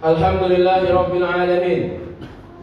Alhamdulillahi Rabbil Alamin.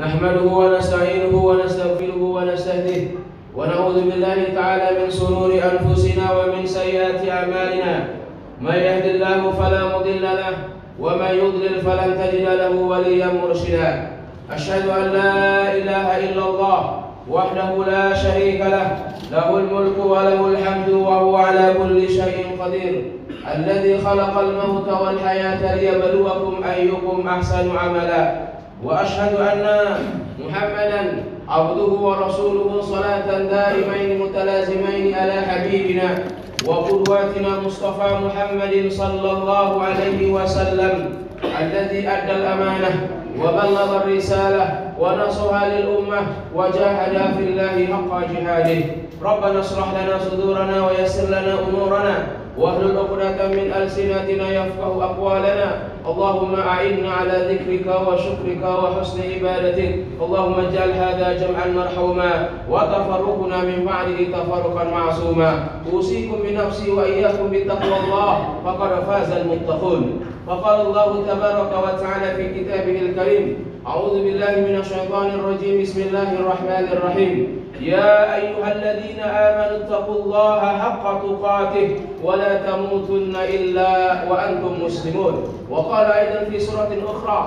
Nahmaduhu wa nasta'inuhu wa nastaghfiruhu wa nastahdihi wa na'udzu billahi ta'ala min sururi anfusina wa min sayyiati a'malina. May yahdihillahu fala mudilla lahu wa may yudlil falan tajida lahu waliyyan mursyida. Asyhadu an la ilaha illallah wahdahu la syarika lah, lahul mulku wa lahul hamdu wa huwa ala kulli syai'in qadir. Alladzi khalaqal mauta wal hayata liyabluwakum ayyukum ahsanu amala. Wa asyhadu anna Muhammadan abduhu wa rasuluhu salatan daimain mutalazimain ala habibina wa qudwatina Mustafa Muhammadin sallallahu alaihi wasallam alladzi addal amanah wa ballagha risalah wa nasaha lil ummah wa jahada fillahi haqqa jihadih. Rabbana shrah lana sudurana wa yassir lana umurana wahlul 'uqdatam min alsinatina yafqahu aqwalana. Allahumma a'inna ala dzikrika wa syukrika wa husni ibadatik. Allahumma ij'al hadha jam'an marhuma wa tafarruquna min ba'dihi tafarruqan ma'suma. Usikum bi nafsi wa iyyakum bi taqwallah faqad faza al-muttaqun. Faqala Allah tabaraka wa ta'ala fi kitabihil karim. A'udzu billahi minasy syaithanir rajim. Bismillahirrahmanirrahim. يا أيها الذين آمنوا اتقوا الله حق تقاته ولا تموتن إلا وأنتم مسلمون. وقال أيضا في سورة أخرى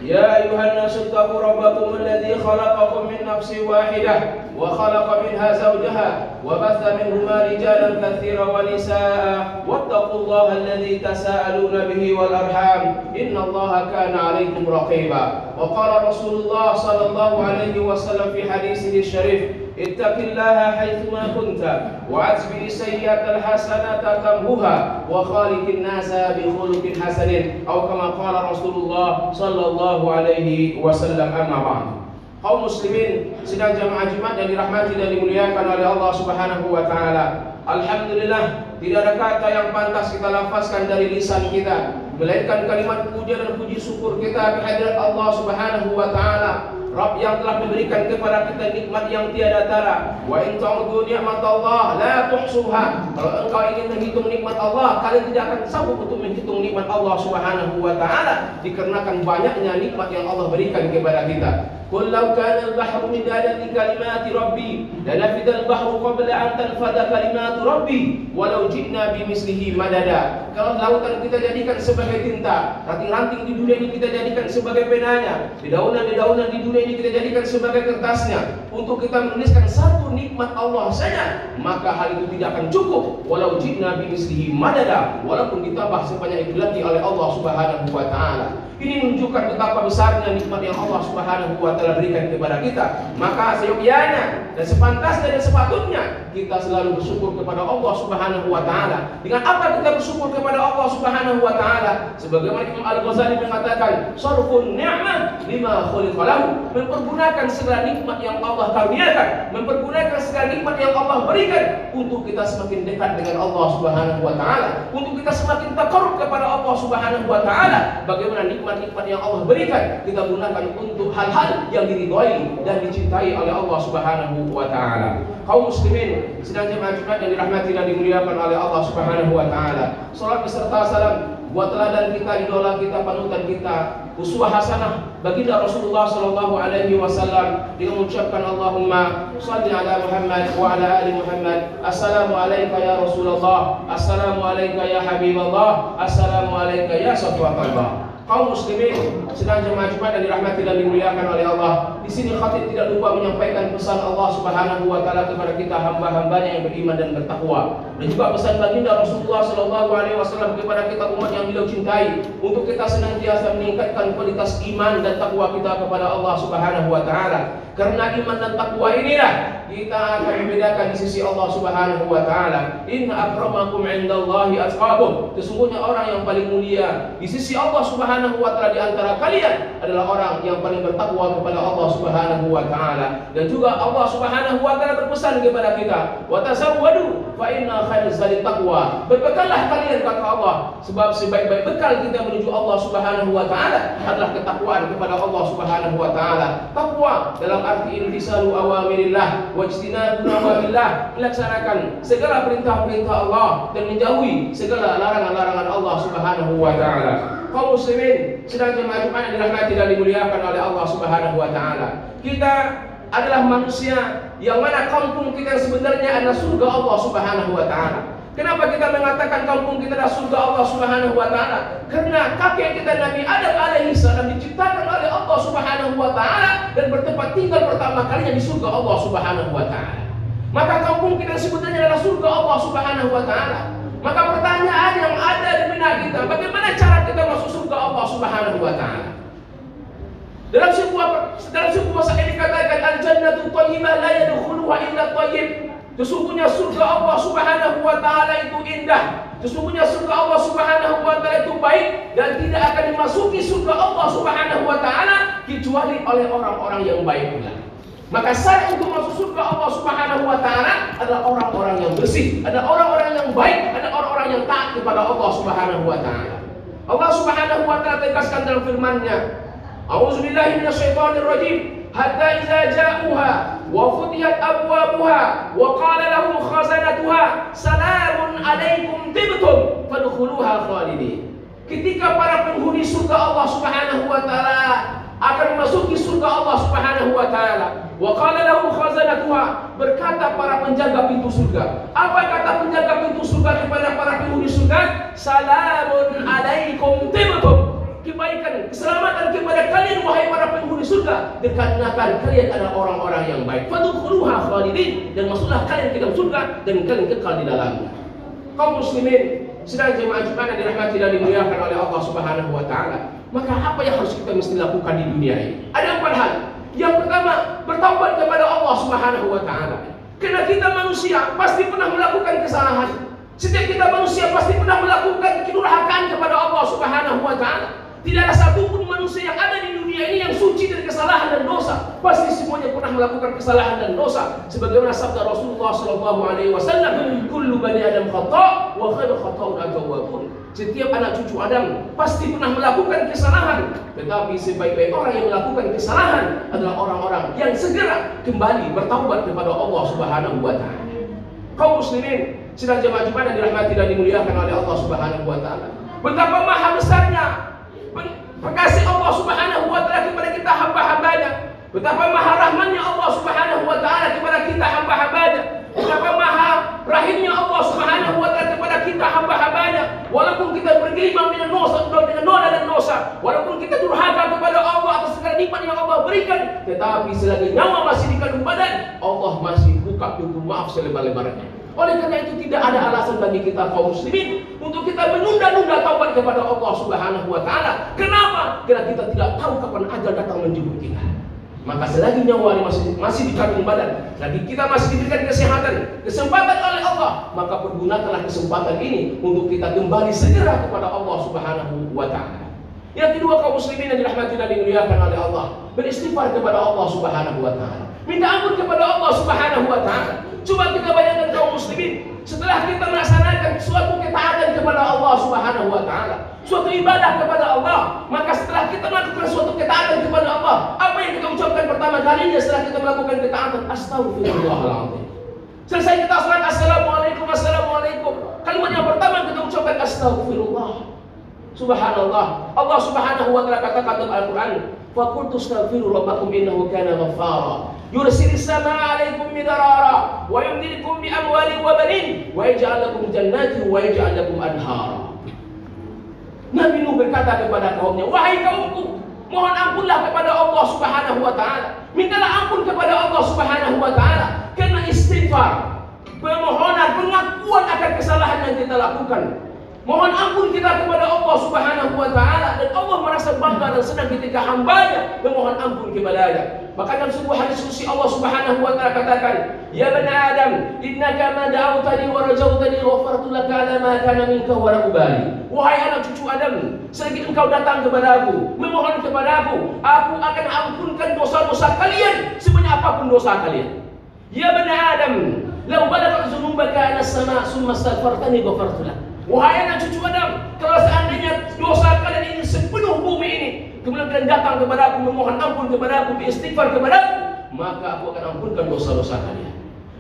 يا أيها الناس اتقوا ربكم الذي خلقكم من نفس واحدة وخلق منها زوجها وبث منهما رجالا كثيرا ونساء واتقوا الله الذي تساءلون به والأرحام إن الله كان عليكم رقيبا. وقال رسول الله صلى الله عليه وسلم في حديثه الشريف اتق الله حيثما كنت وأتبع السيئة الحسنة تمحها وخالق الناس بخلق حسن أو كما قال رسول الله صلى الله عليه وسلم. أما بعد. Kaum muslimin sidang jamaah Jumat yang dirahmati dan dimuliakan oleh Allah Subhanahu wa taala. Alhamdulillah, tidak ada kata yang pantas kita lafazkan dari lisan kita melainkan kalimat puja dan puji syukur kita kehadirat Allah Subhanahu wa taala, Rabb yang telah memberikan kepada kita nikmat yang tiada tara. Wa in ta'udu ni'matallah la tuhsuha. Kalau engkau ingin menghitung nikmat Allah, kalian tidak akan sanggup untuk menghitung nikmat Allah Subhanahu wa taala, dikarenakan banyaknya nikmat yang Allah berikan kepada kita. Qul law kana al-bahru midadan li kalimati rabbi lanafida al-bahru qabla an tanfada kalimatu rabbi walau ji'na bimislihi madada. Kalau lautan kita jadikan sebagai tinta, ranting-ranting di dunia ini kita jadikan sebagai penanya, dedaunan-dedaunan di dunia ini kita jadikan sebagai kertasnya, untuk kita menuliskan satu nikmat Allah saja, maka hal itu tidak akan cukup. Walau ji'na bimislihi madada, walaupun ditambah sebanyak itu lagi oleh Allah Subhanahu wa taala. Ini menunjukkan betapa besarnya nikmat yang Allah Subhanahu wa taala berikan kepada kita. Maka seyogyanya dan sepantasnya dan sepatutnya kita selalu bersyukur kepada Allah Subhanahu wa taala. Dengan apa kita bersyukur kepada Allah Subhanahu wa taala? Sebagaimana Imam Al-Ghazali mengatakan, "Sarfun ni'mah lima khuliqa lahu." Mempergunakan segala nikmat yang Allah karuniakan, mempergunakan segala nikmat yang Allah berikan untuk kita semakin dekat dengan Allah Subhanahu wa taala, untuk kita semakin taqarrub kepada Allah Subhanahu wa taala. Bagaimana nikmat-nikmat yang Allah berikan kita gunakan untuk hal-hal yang diridhai dan dicintai oleh Allah Subhanahu wa taala. Kaum muslimin sidang jemaah Jumat yang dirahmati dan dimuliakan oleh Allah Subhanahu wa taala. Salat beserta salam buat teladan kita, idola kita, panutan kita, uswah hasanah baginda Rasulullah sallallahu alaihi wasallam, dengan mengucapkan Allahumma shalli ala Muhammad wa ala ali Muhammad. Assalamu alayka ya Rasulullah, assalamu alayka ya Habiballah, assalamu alayka ya Safwatullah. Kaum muslimin sedang jemaah Jumat yang dirahmati dan dimuliakan oleh Allah. Di sini khatib tidak lupa menyampaikan pesan Allah Subhanahu wa taala kepada kita hamba-hambanya yang beriman dan bertakwa, dan juga pesan baginda Rasulullah sallallahu alaihi wasallam kepada kita umat yang beliau cintai, untuk kita senantiasa meningkatkan kualitas iman dan takwa kita kepada Allah Subhanahu wa taala. Karena iman dan takwa inilah kita akan membedakan di sisi Allah Subhanahu wa taala. Inna akramakum 'indallahi atqakum. Sesungguhnya orang yang paling mulia di sisi Allah Subhanahu wa taala di antara kalian adalah orang yang paling bertakwa kepada Allah Subhanahu wa taala. Dan juga Allah Subhanahu wa taala berpesan kepada kita, "Wa tazawwadu fa inna khairaz zadi taqwa." Berbekallah kalian, kata Allah, sebab sebaik-baik bekal kita menuju Allah Subhanahu wa taala adalah ketakwaan kepada Allah Subhanahu wa taala. Takwa dalam arti intisalu awamirillah wajtinabu nawabillah, melaksanakan segala perintah-perintah Allah dan menjauhi segala larangan-larangan Allah Subhanahu wa taala. kaum muslimin sedang jemaah Jumat yang dirahmati dan dimuliakan oleh Allah Subhanahu wa taala. Kita adalah manusia yang mana kampung kita sebenarnya adalah surga Allah Subhanahu wa taala. Kenapa kita mengatakan kampung kita adalah surga Allah Subhanahu wa taala? Karena kakek kita Nabi Adam alaihi salam diciptakan oleh Allah Subhanahu wa taala dan bertempat tinggal pertama kalinya di surga Allah Subhanahu wa taala. Maka kampung kita sebenarnya adalah surga Allah Subhanahu wa taala. Maka pertanyaan yang ada di benak kita, bagaimana cara kita masuk surga Allah Subhanahu wa taala? Dalam sebuah pasal ini dikatakan al-jannatu thayyibah la yadkhuluha illa thayyib. Sesungguhnya surga Allah Subhanahu wa taala itu indah. Sesungguhnya surga Allah Subhanahu wa taala itu baik dan tidak akan dimasuki surga Allah Subhanahu wa taala kecuali oleh orang-orang yang baik pula. Maka syarat untuk masuk surga Allah Subhanahu wa taala adalah orang-orang yang bersih, ada orang-orang yang baik, ada orang-orang yang taat kepada Allah Subhanahu wa taala. Allah Subhanahu wa taala tegaskan dalam firman-Nya, A'udzubillahi minasyaitonirrajim. Hatta idza ja'uha wa futiyat abwabuha wa qala lahum khazanatuha salamun alaikum tibtum fadkhuluha khalidin. Ketika para penghuni surga Allah Subhanahu wa taala akan memasuki surga Allah Subhanahu wa taala, wa qala lahum khazanatuha, berkata para penjaga pintu surga. Apa kata penjaga pintu surga kepada para penghuni surga? Salamun alaikum tibtum. Kebaikan, keselamatan kepada kalian wahai para penghuni surga, dikarenakan kalian adalah orang-orang yang baik. Fadkhuluha khalidin, dan masuklah kalian ke dalam surga dan kalian kekal di dalamnya. Kaum muslimin sedang jemaah Jumat yang dirahmati dan dimuliakan oleh Allah Subhanahu wa taala. Maka apa yang harus kita mesti lakukan di dunia ini? Ada 4 hal. Yang pertama, bertaubat kepada Allah Subhanahu wa taala. Karena kita manusia pasti pernah melakukan kesalahan. Setiap kita manusia pasti pernah melakukan kedurhakaan kepada Allah Subhanahu wa taala. Tidak ada satupun manusia yang ada di dunia ini yang suci dari kesalahan dan dosa. Pasti semuanya pernah melakukan kesalahan dan dosa. Sebagaimana sabda Rasulullah SAW, "Kullu bani Adam khata' wa khairu khata'un at-tawwabun." Setiap anak cucu Adam pasti pernah melakukan kesalahan, tetapi sebaik-baik orang yang melakukan kesalahan adalah orang-orang yang segera kembali bertaubat kepada Allah Subhanahu wa taala. Kaum muslimin sedang jemaah Jumat yang dirahmati dan dimuliakan oleh Allah Subhanahu wa taala. Betapa maha besarnya kasih Allah Subhanahu wa taala kepada kita hamba-hambanya. Betapa maha rahmannya Allah Subhanahu wa taala kepada kita hamba-hambanya. Betapa maha rahimnya Allah Subhanahu wa taala kepada kita hamba-hambanya. Walaupun kita bergelimang dengan noda dan dosa, walaupun kita durhaka kepada Allah atas segala nikmat yang Allah berikan, tetapi selagi nyawa masih di kandung badan, Allah masih buka pintu maaf selebar-lebarnya. Oleh karena itu tidak ada alasan bagi kita kaum muslimin untuk kita menunda-nunda taubat kepada Allah Subhanahu wa taala. Kenapa? Karena kita tidak tahu kapan ajal datang menjemput kita. Maka selagi nyawa masih di kandung badan, selagi kita masih diberikan kesempatan oleh Allah, maka pergunakanlah kesempatan ini untuk kita kembali segera kepada Allah Subhanahu wa taala. Yang kedua, kaum muslimin yang dirahmati dan dimuliakan oleh Allah, beristighfar kepada Allah Subhanahu wa taala. Minta ampun kepada Allah Subhanahu wa taala. Coba kita bayangkan kaum muslimin, setelah kita melaksanakan suatu ketaatan kepada Allah Subhanahu wa taala, suatu ibadah kepada Allah, maka setelah kita melakukan suatu ketaatan kepada Allah, apa yang kita ucapkan pertama kalinya setelah kita melakukan ketaatan? Astaghfirullahaladzim. Selesai kita salat assalamualaikum, assalamualaikum, kalimat yang pertama kita ucapkan astaghfirullah. Subhanallah. Allah Subhanahu wa taala katakan dalam Al-Qur'an, "Fa qultu astaghfiru rabbakum innahu kana ghaffara. Yursilis samaa'a 'alaikum midrara wa yumdidukum bi amwalin wa banin wa yaj'al lakum jannatin wa yaj'al lakum anhara." Nabi Nuh berkata kepada kaumnya, "Wahai kaumku, mohon ampunlah kepada Allah Subhanahu wa taala. Mintalah ampun kepada Allah Subhanahu wa taala karena istighfar, permohonan, pengakuan akan kesalahan yang kita lakukan. Mohon ampun kita kepada Allah Subhanahu wa taala, dan Allah merasa bangga dan senang ketika hambanya memohon ampun kepadanya." Maka dalam sebuah hadis qudsi Allah Subhanahu wa taala katakan, "Ya bani Adam, innaka ma da'awtani wa rajautani ghafartu laka ala ma kana minka wa la ubali." Wahai anak cucu Adam, selagi engkau datang kepadaku, memohon kepadaku, aku akan ampunkan dosa-dosa kalian sebanyak apapun dosa kalian. Ya bani Adam, law balagat dzunubaka ala sama summa astaghfartani ghafartu lak. Wahai anak cucu Adam, kalau seandainya dosa kalian ini sepenuh bumi ini, kemudian kalian datang kepada aku, memohon ampun kepada aku, beristighfar kepada aku, maka aku akan ampunkan dosa-dosa kalian.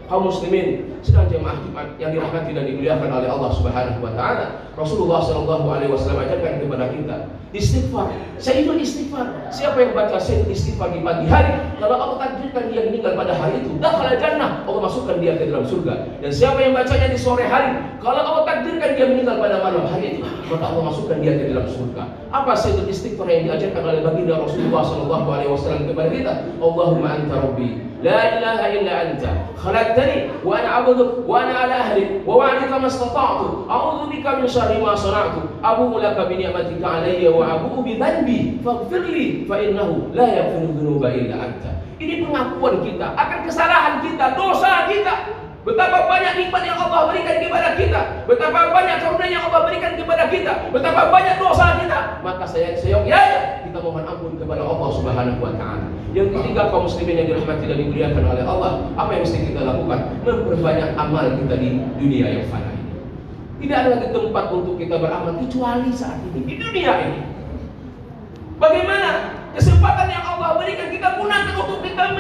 Kaum muslimin sedang jemaah Jumat yang dirahmati dan dimuliakan oleh Allah Subhanahu wa taala. Rasulullah sallallahu alaihi wasallam ajarkan kepada kita istighfar. Sayyidul istighfar. Siapa yang baca sayyidul istighfar di pagi hari, kalau Allah takdirkan dia meninggal pada hari itu, dakhala jannah, Allah masukkan dia ke dalam surga. Dan siapa yang bacanya di sore hari, kalau Allah takdirkan dia meninggal pada malam hari itu, maka Allah masukkan dia ke dalam surga. Apa sayyidul istighfar yang diajarkan oleh baginda Rasulullah sallallahu alaihi wasallam kepada kita? Allahumma anta rabbi لا إله إلا أنت خلقتني وأنا عبدك وأنا على أهلك ووعدك ما استطعت أعوذ بك من شر ما صنعت أبوء لك بنعمتك علي وأبوء بذنبي فاغفر لي فإنه لا يغفر الذنوب إلا أنت. Ini pengakuan kita akan kesalahan kita, dosa kita. Betapa banyak nikmat yang Allah berikan kepada kita, betapa banyak karunia yang Allah berikan kepada kita, betapa banyak dosa kita. Maka seyogyanya kita mohon ampun kepada Allah Subhanahu wa taala. Yang ketiga, kaum muslimin yang dirahmati dan dimuliakan oleh Allah, apa yang mesti kita lakukan? Memperbanyak amal kita di dunia yang fana ini. Tidak ada lagi tempat untuk kita beramal kecuali saat ini, di dunia ini. Bagaimana kesempatan yang Allah berikan kita gunakan untuk kita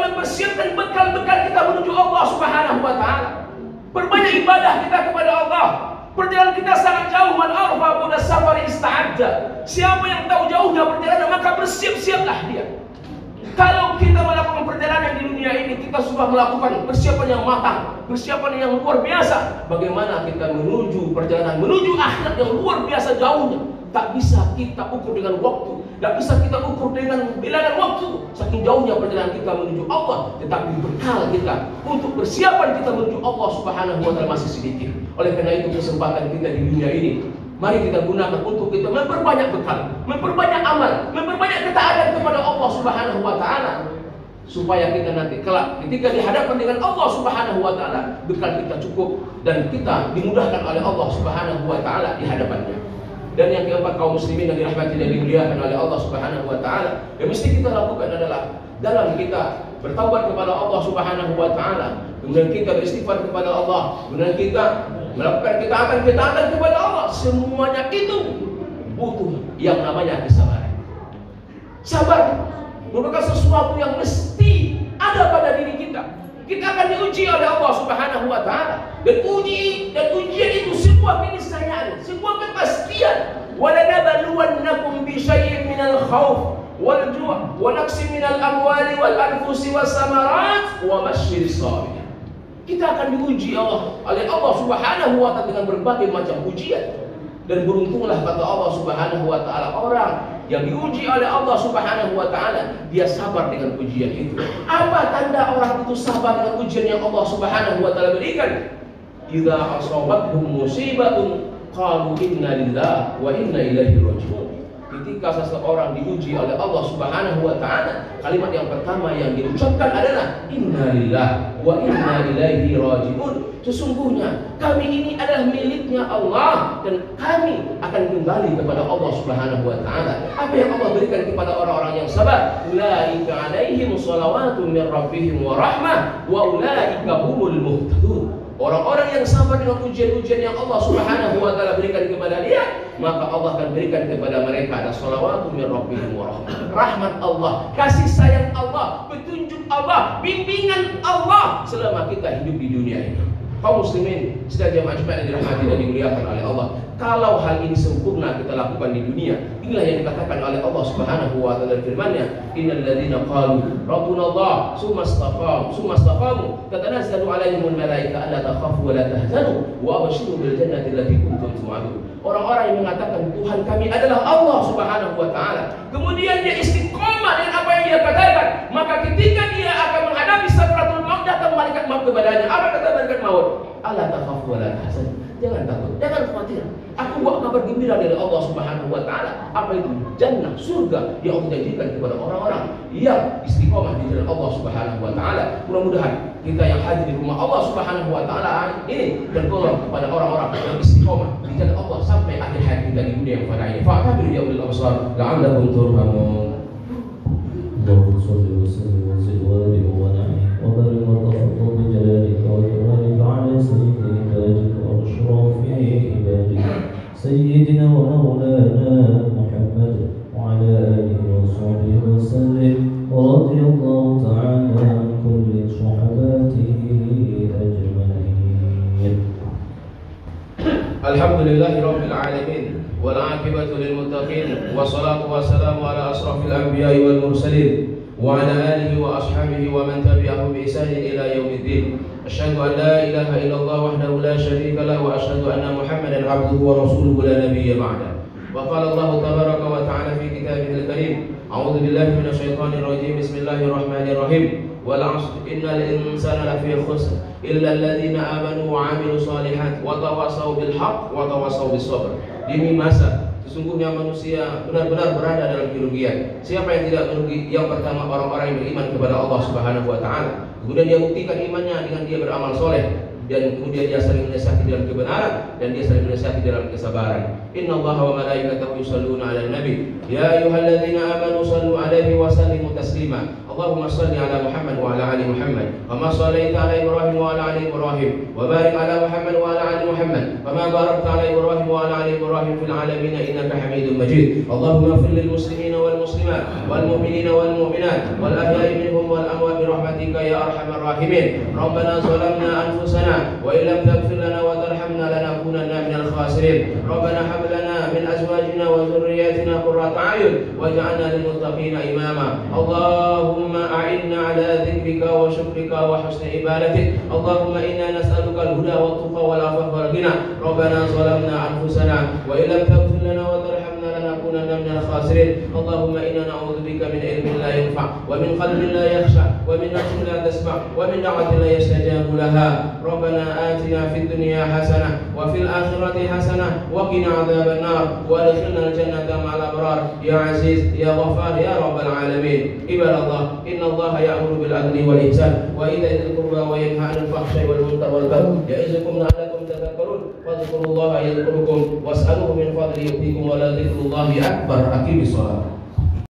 mempersiapkan bekal-bekal kita menuju Allah Subhanahu wa taala. Perbanyak ibadah kita kepada Allah. Perjalanan kita sangat jauh. Man arfa buda safari ista'adda. Siapa yang tahu jauhnya perjalanan, maka bersiap-siaplah dia. Kalau kita melakukan perjalanan di dunia ini, kita sudah melakukan persiapan yang matang, persiapan yang luar biasa. Bagaimana kita menuju perjalanan, menuju akhirat yang luar biasa jauhnya. Tak bisa kita ukur dengan waktu, tak bisa kita ukur dengan bilangan waktu. Saking jauhnya perjalanan kita menuju Allah, tetapi bekal kita untuk persiapan kita menuju Allah Subhanahu wa taala masih sedikit. Oleh karena itu, kesempatan kita di dunia ini, mari kita gunakan untuk kita memperbanyak bekal, memperbanyak amal, memperbanyak ketaatan kepada Allah Subhanahu wa taala, supaya kita nanti kelak ketika dihadapkan dengan Allah Subhanahu wa taala, bekal kita cukup dan kita dimudahkan oleh Allah Subhanahu wa taala di hadapannya. Dan yang keempat, kaum muslimin yang dirahmati dan dimuliakan oleh Allah Subhanahu wa taala, yang mesti kita lakukan adalah dalam kita bertaubat kepada Allah Subhanahu wa taala, kemudian kita beristighfar kepada Allah, kemudian kita melakukan ketaatan kepada Allah, semuanya itu butuh yang namanya kesabaran. Sabar merupakan sesuatu yang mesti ada pada diri kita. Kita akan diuji oleh Allah Subhanahu wa taala, dan ujian itu sebuah keniscayaan, sebuah kepastian. Walanabluwannakum bisyai'in minal khauf wal ju' wa naqsin minal amwali wal anfusi was samarat wa basyiris sabirin. Kita akan diuji oleh Allah Subhanahu wa taala dengan berbagai macam ujian. Dan beruntunglah, kata Allah Subhanahu wa taala, orang yang diuji oleh Allah Subhanahu wa taala, dia sabar dengan ujian itu. Apa tanda orang itu sabar dengan ujian yang Allah Subhanahu wa taala berikan? Idza asabathum musibatun qalu inna lillahi wa inna ilaihi raji'un. Ketika seseorang diuji oleh Allah Subhanahu wa taala, kalimat yang pertama yang diucapkan adalah inna lillahi wa inna ilaihi raji'un. Sesungguhnya kami ini adalah miliknya Allah dan kami akan kembali kepada Allah Subhanahu wa taala. Apa yang Allah berikan kepada orang-orang yang sabar? Ulaika 'alaihim shalawatun min rabbihim wa rahmah wa ulaika humul muhtadun. Orang-orang yang sabar dengan ujian-ujian yang Allah Subhanahu wa taala berikan kepada dia, maka Allah akan berikan kepada mereka ada shalawatun min rabbihim wa rahmah. Rahmat Allah, kasih sayang Allah, petunjuk Allah, bimbingan Allah selama kita hidup di dunia ini. Kaum muslimin sedang jemaah Jumat yang dirahmati dan dimuliakan oleh Allah, kalau hal ini sempurna kita lakukan di dunia, inilah yang dikatakan oleh Allah Subhanahu wa taala firman-Nya, innal ladzina qalu rabbuna Allah summa istaqamu tatanazzalu 'alaihimul malaika alla takhafu wa la tahzanu wa abshiru bil jannati allati kuntum tu'adun. Orang-orang yang mengatakan Tuhan kami adalah Allah Subhanahu wa taala, kemudian dia istiqomah dengan apa yang dia katakan, maka ketika dia akan menghadapi sakratul maut, datang malaikat maut kepadanya. Apa kata malaikat maut? Alla takhafu wa la tahzanu. Jangan takut, jangan khawatir. Aku bawa kabar gembira dari Allah Subhanahu wa taala. Apa itu? Jannah, surga yang Allah janjikan kepada orang-orang yang istiqomah di jalan Allah Subhanahu wa taala. Mudah-mudahan kita yang hadir di rumah Allah Subhanahu wa taala ini tergolong kepada orang-orang yang istiqomah di jalan Allah sampai akhir hayat kita di dunia yang fana ini. Fa'tabiru ya ulil absar la'allakum turhamun. اللهم صل وسلم وزد وبارك ونعم وبارك وتفضل بجلالك وكرمك على سيد عبادك واشرف عبادك سيدنا ومولانا محمد وعلى اله وصحبه وسلم ورضي الله تعالى عن كل صحابه المتقين والصلاة والسلام على أشرف الأنبياء والمرسلين وعلى آله وأصحابه ومن تبعهم بإحسان إلى يوم الدين. أشهد أن لا إله إلا الله وحده لا شريك له وأشهد أن محمدا عبده ورسوله لا نبي بعده. وقال الله تبارك وتعالى في كتابه الكريم: أعوذ بالله من الشيطان الرجيم. بسم الله الرحمن الرحيم. والعصر إن الإنسان لفي خسر إلا الذين آمنوا وعملوا الصالحات وتواصوا بالحق وتواصوا بالصبر. Demi masa sesungguhnya manusia benar-benar berada dalam kerugian. Siapa yang tidak merugi? Yang pertama, orang-orang yang beriman kepada Allah Subhanahu wa taala. Kemudian dia buktikan imannya dengan dia beramal soleh, dan kemudian dia saling menasihati dalam kebenaran dan dia saling menasihati dalam kesabaran. Innallaha wa malaikatahu yusholluna 'alan nabi ya ayyuhalladzina amanu shallu 'alaihi wa sallimu taslima. Allahumma shalli 'ala Muhammad wa 'ala ali Muhammad kama shallaita 'ala Ibrahim wa 'ala ali Ibrahim wa barik 'ala Muhammad wa 'ala ali Muhammad kama barakta 'ala Ibrahim wa 'ala ali Ibrahim fil 'alamin innaka Hamidum Majid. Allahumma ighfir lil muslimina wal muslimat wal mu'minina wal mu'minat wal ahya'i minhum wal amwat bi rahmatika ya arhamar rahimin. Rabbana zalamna anfusana wa illam taghfir lana wa tarhamna lanakunanna minal khasirin. Rabbana hab lana min azwajina wa dhurriyyatina qurrata a'yun waj'alna lil muttaqina imama. Allahumma a'inna ala dzikrika wa syukrika wa husni ibadatik. Allahumma inna nas'aluka al-huda wa tuqa wal afafa wal ghina. Rabbana zalamna anfusana wa illam taghfir lana wa tarhamna lanakunanna minal khasirin. Allahumma inna na'udzubika min ilmin la yanfa' wa min qalbin la yakhsha wa min nafsin la tasma' wa min da'watin la yastajabu laha. Rabbana atina fid dunya hasanah wa fil akhirati hasanah wa qina adzaban nar wa adkhilna al-jannata ma'al abrar ya aziz ya ghaffar ya rabbal alamin. Ibadallah, innallaha ya'muru bil adli wal ihsan wa ita'i dzil qurba wa yanha 'anil fahsya'i wal munkari wal baghi ya'izukum la'allakum tadhakkarun. Fadhkurullaha yadhkurukum was'aluhu min fadlihi yu'tikum wa la dzikrullahi akbar. Aqimis shalah.